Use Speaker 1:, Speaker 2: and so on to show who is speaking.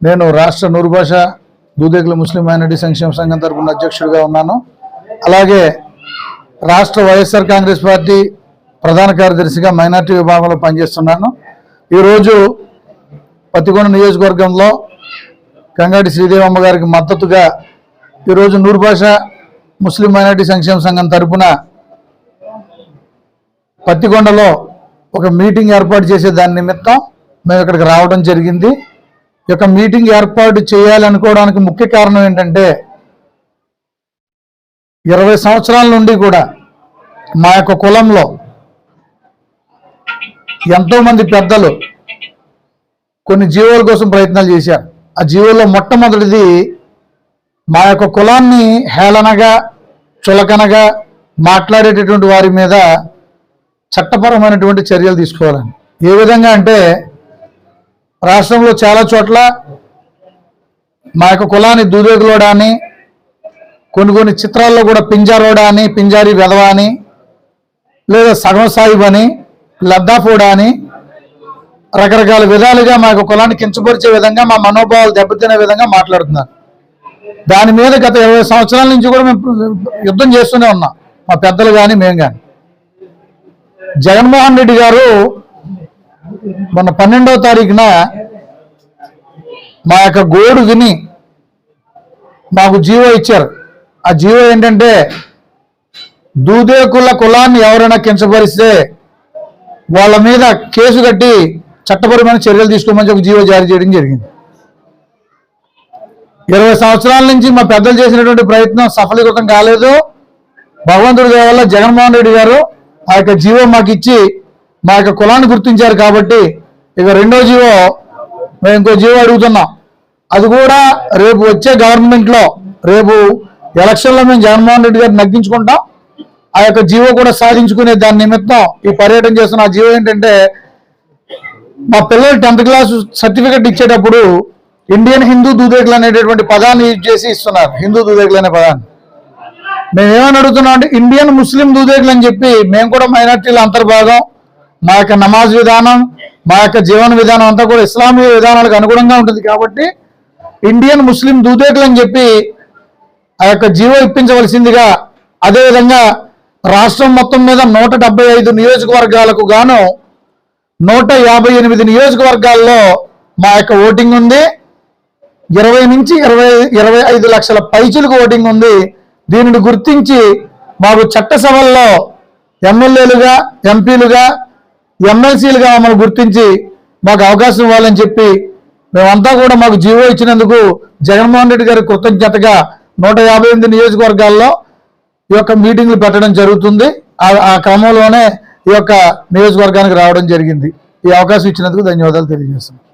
Speaker 1: నేను రాష్ట్ర నూరు భాష దూదేకుల ముస్లిం మైనారిటీ సంక్షేమ సంఘం తరపున అధ్యక్షుడిగా ఉన్నాను. అలాగే రాష్ట్ర వైఎస్ఆర్ కాంగ్రెస్ పార్టీ ప్రధాన కార్యదర్శిగా మైనారిటీ విభాగంలో పనిచేస్తున్నాను. ఈరోజు పత్తికొండ నియోజకవర్గంలో కంగాటి శ్రీదేవమ్మ గారికి మద్దతుగా ఈరోజు నూరు భాష ముస్లిం మైనారిటీ సంక్షేమ సంఘం తరపున పత్తికొండలో ఒక మీటింగ్ ఏర్పాటు చేసే దాని నిమిత్తం మేము ఇక్కడికి రావడం జరిగింది. ఈ యొక్క మీటింగ్ ఏర్పాటు చేయాలనుకోవడానికి ముఖ్య కారణం ఏంటంటే 20 సంవత్సరాల నుండి కూడా మా యొక్క కులంలో ఎంతోమంది పెద్దలు కొన్ని జీవోల కోసం ప్రయత్నాలు చేశారు. ఆ జీవోల్లో మొట్టమొదటిది మా యొక్క కులాన్ని హేళనగా చులకనగా మాట్లాడేటటువంటి వారి మీద చట్టపరమైనటువంటి చర్యలు తీసుకోవాలని. ఏ విధంగా అంటే రాష్ట్రంలో చాలా చోట్ల మా యొక్క కులాన్ని దూదేకులోడా అని, కొన్ని చిత్రాల్లో కూడా పింజారోడా అని, పింజారీ వెధవ అని, లేదా సగం సాహిబ్ అని, లద్దాఫోడా అని రకరకాల విధాలుగా మా యొక్క కులాన్ని కించపరిచే విధంగా, మా మనోభావాలు దెబ్బతినే విధంగా మాట్లాడుతున్నారు. దాని మీద గత 20 సంవత్సరాల నుంచి కూడా మేము యుద్ధం చేస్తూనే ఉన్నాం, మా పెద్దలు కానీ మేము కానీ. జగన్మోహన్ రెడ్డి గారు మొన్న 12వ తారీఖున మా యొక్క గోడు విని మాకు జీవో ఇచ్చారు. ఆ జీవో ఏంటంటే దూదేకుల కులాన్ని ఎవరైనా కించపరిస్తే వాళ్ళ మీద కేసు కట్టి చట్టపరమైన చర్యలు తీసుకోమని ఒక జీవో జారీ చేయడం జరిగింది. 20 సంవత్సరాల నుంచి మా పెద్దలు చేసినటువంటి ప్రయత్నం సఫలీకృతం కాలేదు. భగవంతుడి దయ వల్ల జగన్మోహన్ రెడ్డి గారు ఆ యొక్క జీవో మాకు ఇచ్చి మా యొక్క కులాన్ని గుర్తించారు. కాబట్టి ఇక రెండో జీవో మేము ఇంకో జీవో అడుగుతున్నాం. అది కూడా రేపు వచ్చే గవర్నమెంట్లో, రేపు ఎలక్షన్లో మేము జగన్మోహన్ రెడ్డి గారిని నగ్గించుకుంటాం. ఆ యొక్క జీవో కూడా సాధించుకునే దాని నిమిత్తం ఈ పర్యటన చేస్తున్న ఆ జీవో ఏంటంటే, మా పిల్లలు 10th క్లాస్ సర్టిఫికెట్ ఇచ్చేటప్పుడు ఇండియన్ హిందూ దూదేకులు అనేటటువంటి పదాన్ని యూజ్ చేసి ఇస్తున్నారు. హిందూ దూదేకులు అనే పదాన్ని మేము ఏమని అడుగుతున్నాం అంటే ఇండియన్ ముస్లిం దూదేకులు అని చెప్పి, మేము కూడా మైనార్టీల అంతర్భాగం, మా యొక్క నమాజ్ విధానం, మా యొక్క జీవన విధానం అంతా కూడా ఇస్లామీయ విధానాలకు అనుగుణంగా ఉంటుంది. కాబట్టి ఇండియన్ ముస్లిం దూదేకులు అని చెప్పి ఆ యొక్క జీవో ఇప్పించవలసిందిగా, అదేవిధంగా రాష్ట్రం మొత్తం మీద 175 నియోజకవర్గాలకు గాను 158 నియోజకవర్గాల్లో మా యొక్క ఓటింగ్ ఉంది. 20 నుంచి 25 లక్షల పైచులకు ఓటింగ్ ఉంది. దీనిని గుర్తించి మాకు చట్టసభల్లో ఎమ్మెల్యేలుగా, ఎంపీలుగా, ఎమ్మెల్సీలుగా మమ్మల్ని గుర్తించి మాకు అవకాశం ఇవ్వాలని చెప్పి మేమంతా కూడా మాకు జీవో ఇచ్చినందుకు జగన్మోహన్ రెడ్డి గారి కృతజ్ఞతగా 158 నియోజకవర్గాల్లో ఈ యొక్క మీటింగ్లు పెట్టడం జరుగుతుంది. ఆ క్రమంలోనే ఈ యొక్క నియోజకవర్గానికి రావడం జరిగింది. ఈ అవకాశం ఇచ్చినందుకు ధన్యవాదాలు తెలియజేస్తున్నాను.